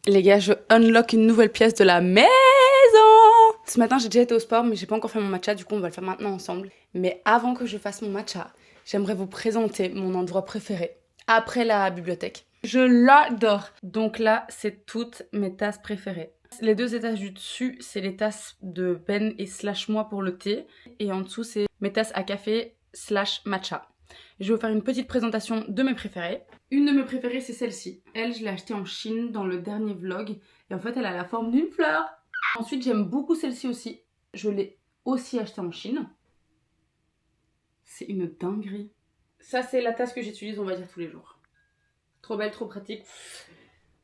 Les gars, je unlock une nouvelle pièce de la maison. Ce matin, j'ai déjà été au sport, mais j'ai pas encore fait mon matcha, du coup on va le faire maintenant ensemble. Mais avant que je fasse mon matcha, j'aimerais vous présenter mon endroit préféré, après la bibliothèque. Je l'adore. Donc là, c'est toutes mes tasses préférées. Les deux étages du dessus, c'est les tasses de Ben et slash moi pour le thé. Et en dessous, c'est mes tasses à café slash matcha. Je vais vous faire une petite présentation de mes préférées. Une de mes préférées, c'est celle-ci. Elle, je l'ai achetée en Chine dans le dernier vlog. Et en fait, elle a la forme d'une fleur. Ensuite, j'aime beaucoup celle-ci aussi. Je l'ai aussi achetée en Chine. C'est une dinguerie. Ça, c'est la tasse que j'utilise, on va dire, tous les jours. Trop belle, trop pratique.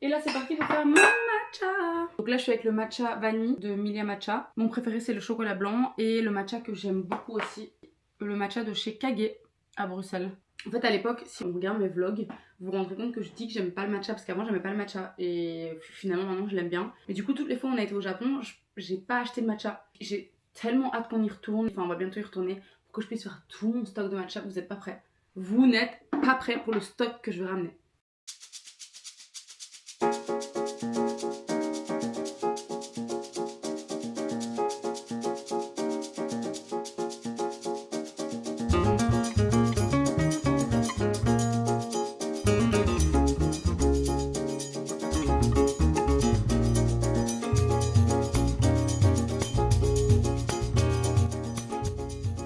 Et là, c'est parti pour faire mon matcha. Donc là, je suis avec le matcha vanille de Milia Matcha. Mon préféré, c'est le chocolat blanc. Et le matcha que j'aime beaucoup aussi, le matcha de chez Kage à Bruxelles. En fait, à l'époque, si on regarde mes vlogs, vous vous rendrez compte que je dis que j'aime pas le matcha parce qu'avant j'aimais pas le matcha et finalement maintenant je l'aime bien. Mais du coup, toutes les fois où on a été au Japon, j'ai pas acheté de matcha. J'ai tellement hâte qu'on y retourne, enfin on va bientôt y retourner pour que je puisse faire tout mon stock de matcha. Vous êtes pas prêts. Vous n'êtes pas prêts pour le stock que je vais ramener.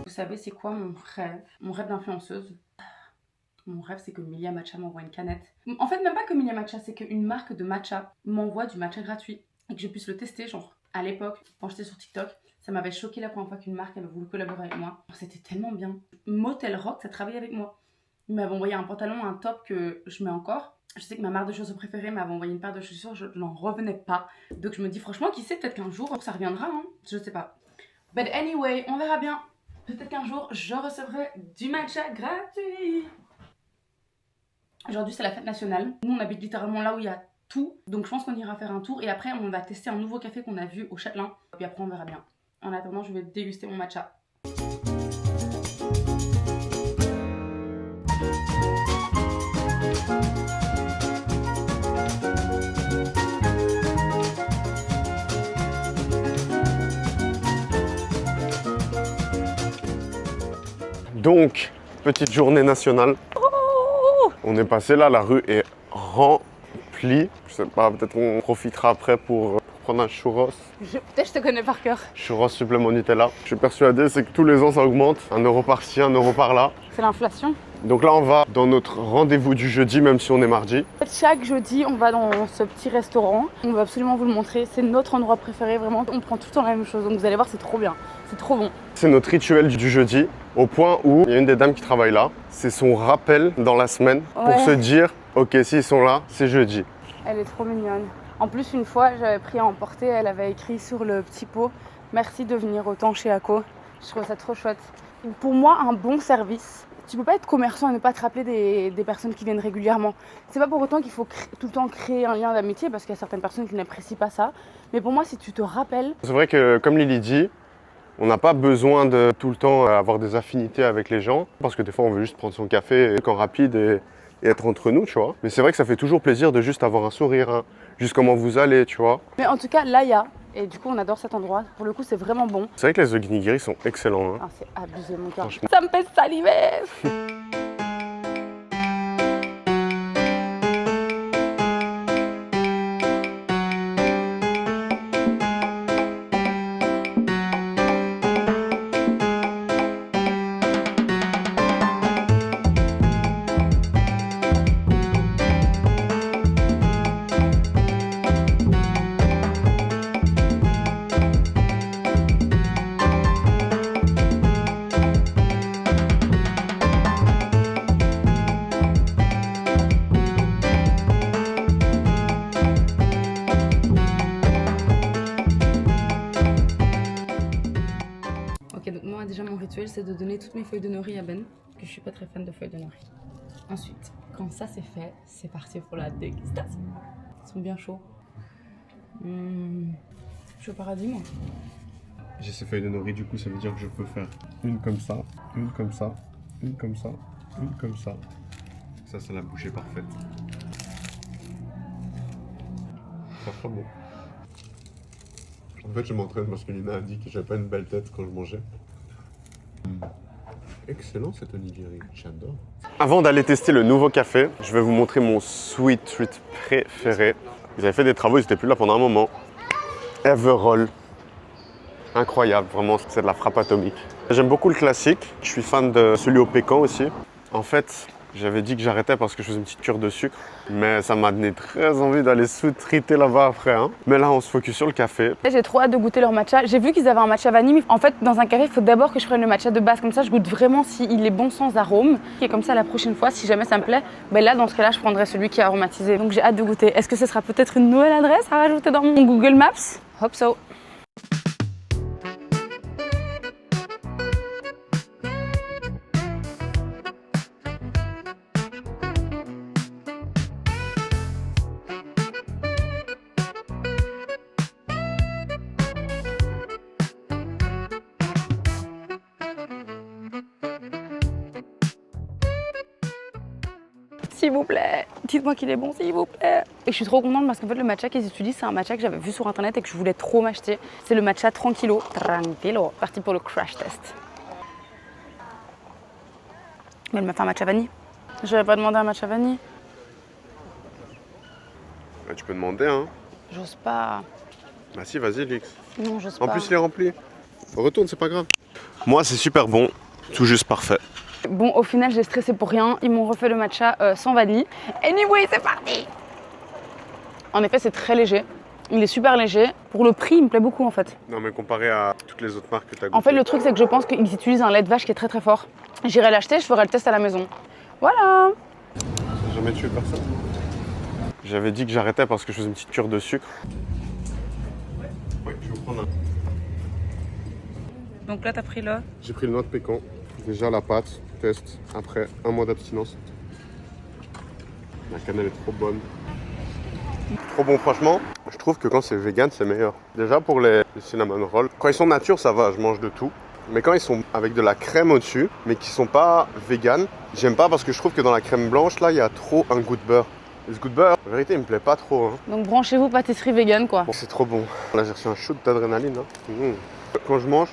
Vous savez c'est quoi mon rêve? Mon rêve d'influenceuse. Mon rêve c'est que Milia Matcha m'envoie une canette. En fait même pas que Milia Matcha, c'est qu'une marque de matcha m'envoie du matcha gratuit. Et que je puisse le tester, genre à l'époque, quand j'étais sur TikTok, ça m'avait choqué la première fois qu'une marque avait voulu collaborer avec moi. C'était tellement bien. Motel Rock, ça travaillait avec moi. Ils m'avaient envoyé un pantalon, un top que je mets encore. Je sais que ma marque de chaussures préférée m'avait envoyé une paire de chaussures, je n'en revenais pas. Donc je me dis franchement, qui sait, peut-être qu'un jour ça reviendra, hein, je sais pas. But anyway, on verra bien. Peut-être qu'un jour, je recevrai du matcha gratuit. Aujourd'hui, c'est la fête nationale. Nous, on habite littéralement là où il y a tout. Donc, je pense qu'on ira faire un tour. Et après, on va tester un nouveau café qu'on a vu au Châtelain. Et puis après, on verra bien. En attendant, je vais déguster mon matcha. Donc, petite journée nationale. On est passé là, la rue est remplie. Je sais pas, peut-être qu'on profitera après pour prendre un churros. Peut-être je te connais par cœur. Churros supplément Nutella. Je suis persuadé, c'est que tous les ans ça augmente. 1 euro par-ci, 1 euro par-là. C'est l'inflation. Donc là, on va dans notre rendez-vous du jeudi, même si on est mardi. Chaque jeudi, on va dans ce petit restaurant. On va absolument vous le montrer. C'est notre endroit préféré, vraiment. On prend tout le temps la même chose. Donc vous allez voir, c'est trop bien. C'est trop bon. C'est notre rituel du jeudi, au point où il y a une des dames qui travaille là. C'est son rappel dans la semaine pour se dire, ok, s'ils sont là, c'est jeudi. Elle est trop mignonne. En plus, une fois, j'avais pris à emporter, elle avait écrit sur le petit pot « Merci de venir autant chez ACO ». Je trouve ça trop chouette. Pour moi, un bon service, tu peux pas être commerçant et ne pas te rappeler des personnes qui viennent régulièrement. C'est pas pour autant qu'il faut tout le temps créer un lien d'amitié, parce qu'il y a certaines personnes qui n'apprécient pas ça. Mais pour moi, si tu te rappelles... C'est vrai que, comme Lily dit, on n'a pas besoin de tout le temps avoir des affinités avec les gens, parce que des fois, on veut juste prendre son café quand rapide et être entre nous, tu vois. Mais c'est vrai que ça fait toujours plaisir de juste avoir un sourire, hein. Juste comment vous allez, tu vois. Mais en tout cas, là, il y a. Et du coup, on adore cet endroit. Pour le coup, c'est vraiment bon. C'est vrai que les onigiri sont excellents, hein. Ah, c'est abusé, mon cœur. Franchement. Ça me fait saliver. rituel, c'est de donner toutes mes feuilles de nori à Ben, parce que je suis pas très fan de feuilles de nori. Ensuite, quand ça c'est fait, c'est parti pour la dégustation. Ils sont bien chauds. Je suis au paradis, moi. J'ai ces feuilles de nori, du coup, ça veut dire que je peux faire une comme ça, une comme ça, une comme ça, une comme ça. Ça, c'est la bouchée parfaite. Ça sera bon. En fait, je m'entraîne parce que Lina a dit que j'avais pas une belle tête quand je mangeais. Excellent cet onigiri, j'adore. Avant d'aller tester le nouveau café, je vais vous montrer mon sweet treat préféré. Ils avaient fait des travaux, ils étaient plus là pendant un moment. Everroll. Incroyable, vraiment, c'est de la frappe atomique. J'aime beaucoup le classique, je suis fan de celui au pécan aussi. En fait, j'avais dit que j'arrêtais parce que je faisais une petite cure de sucre, mais ça m'a donné très envie d'aller sous-triter là-bas après. Hein. Mais là, on se focus sur le café. J'ai trop hâte de goûter leur matcha. J'ai vu qu'ils avaient un matcha vanille, mais en fait, dans un café, il faut d'abord que je prenne le matcha de base. Comme ça, je goûte vraiment s'il est bon sans arôme. Et comme ça, la prochaine fois, si jamais ça me plaît, ben là, dans ce cas-là, je prendrai celui qui est aromatisé. Donc j'ai hâte de goûter. Est-ce que ce sera peut-être une nouvelle adresse à rajouter dans mon Google Maps? Hope so. S'il vous plaît, dites-moi qu'il est bon, s'il vous plaît. Et je suis trop contente parce qu'en fait, le matcha qu'ils utilisent, c'est un matcha que j'avais vu sur internet et que je voulais trop m'acheter. C'est le matcha Tranquillo. Tranquillo. Parti pour le crash test. Mais elle m'a fait un matcha vanille. J'aurais pas demandé un matcha vanille. Bah, tu peux demander, hein. J'ose pas. Bah si, vas-y, Lix. Non, j'ose pas. En plus, il est rempli. Retourne, c'est pas grave. Moi, c'est super bon, tout juste parfait. Bon, au final, j'ai stressé pour rien. Ils m'ont refait le matcha sans vanille. Anyway, c'est parti. En effet, c'est très léger. Il est super léger. Pour le prix, il me plaît beaucoup en fait. Non, mais comparé à toutes les autres marques que tu as goûtées. En fait, le truc, c'est que je pense qu'ils utilisent un lait de vache qui est très très fort. J'irai l'acheter, je ferai le test à la maison. Voilà. J'ai jamais tué personne. J'avais dit que j'arrêtais parce que je faisais une petite cure de sucre. Oui, je vais vous prendre un. Donc là, t'as pris le... J'ai pris le noix de pécan. Déjà la pâte, test. Après un mois d'abstinence. La cannelle est trop bonne. Trop bon, franchement. Je trouve que quand c'est vegan, c'est meilleur. Déjà pour les cinnamon rolls, quand ils sont nature, ça va, je mange de tout. Mais quand ils sont avec de la crème au-dessus, mais qui sont pas vegan, j'aime pas parce que je trouve que dans la crème blanche, là, il y a trop un goût de beurre. Et ce goût de beurre, en vérité, il me plaît pas trop. Hein. Donc branchez-vous pâtisserie vegan quoi. Bon, c'est trop bon. Là, j'ai reçu un shoot d'adrénaline. Hein. Quand je mange,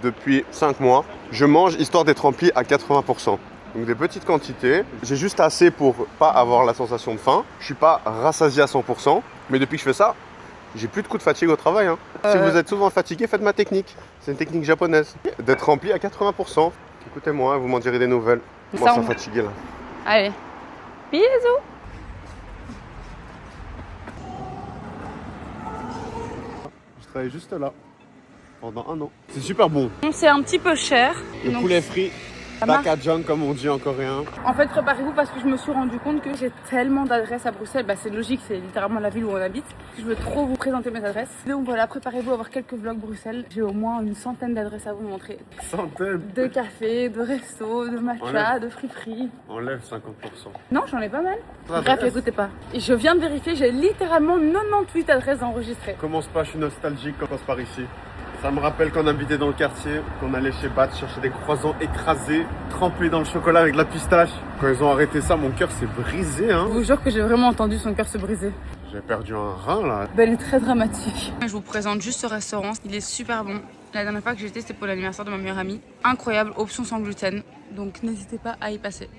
depuis 5 mois, je mange histoire d'être rempli à 80%. Donc des petites quantités. J'ai juste assez pour pas avoir la sensation de faim. Je suis pas rassasié à 100%. Mais depuis que je fais ça, j'ai plus de coups de fatigue au travail. Hein. Si vous êtes souvent fatigué, faites ma technique. C'est une technique japonaise. D'être rempli à 80%. Écoutez-moi, vous m'en direz des nouvelles. Moi, ça fatigué là. Allez. Bisous. Je travaille juste là. Pendant 1 an. C'est super bon. C'est un petit peu cher. Le poulet frit, bakajang comme on dit en coréen. En fait, préparez-vous parce que je me suis rendu compte que j'ai tellement d'adresses à Bruxelles. Bah, c'est logique, c'est littéralement la ville où on habite. Je veux trop vous présenter mes adresses. Donc voilà, préparez-vous à avoir quelques vlogs Bruxelles. J'ai au moins une centaine d'adresses à vous montrer. Centaines. De cafés, de restos, de matcha, de friperies. Enlève 50%. Non, j'en ai pas mal. Bref, écoutez pas. Et je viens de vérifier, j'ai littéralement 98 adresses enregistrées. Commence pas, je suis nostalgique quand on passe par ici. Ça me rappelle qu'on habitait dans le quartier, qu'on allait chez Bat chercher des croissants écrasés, trempés dans le chocolat avec de la pistache. Quand ils ont arrêté ça, mon cœur s'est brisé. Hein. Je vous jure que j'ai vraiment entendu son cœur se briser. J'ai perdu un rein là. Ben, elle est très dramatique. Je vous présente juste ce restaurant, il est super bon. La dernière fois que j'étais, c'était pour l'anniversaire de ma meilleure amie. Incroyable, option sans gluten. Donc n'hésitez pas à y passer.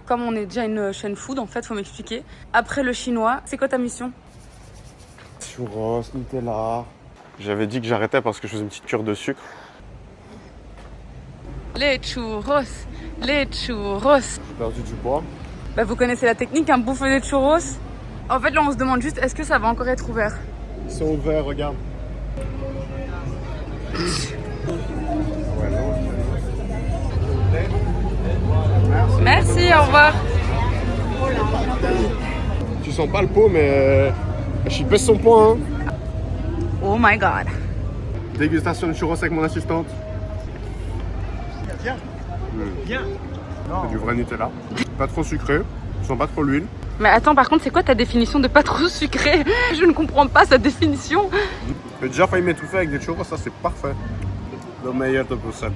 Comme on est déjà une chaîne food, en fait, faut m'expliquer. Après le chinois, c'est quoi ta mission? Churros, Nutella. J'avais dit que j'arrêtais parce que je faisais une petite cure de sucre. Les churros. Les churros. J'ai perdu du poids. Bah, vous connaissez la technique, un bouffonnet de churros. En fait, là, on se demande juste, est-ce que ça va encore être ouvert? Ils sont ouverts, regarde. Ouais, non. Merci, au revoir. Tu sens pas le pot, mais je pèse son poids. Hein. Oh my god. Dégustation de churros avec mon assistante. Viens. Viens. C'est du vrai Nutella. Pas trop sucré, je sens pas trop l'huile. Mais attends, par contre, c'est quoi ta définition de pas trop sucré? Je ne comprends pas sa définition. J'ai déjà failli m'étouffer avec des churros, ça c'est parfait. Le meilleur de Bruxelles.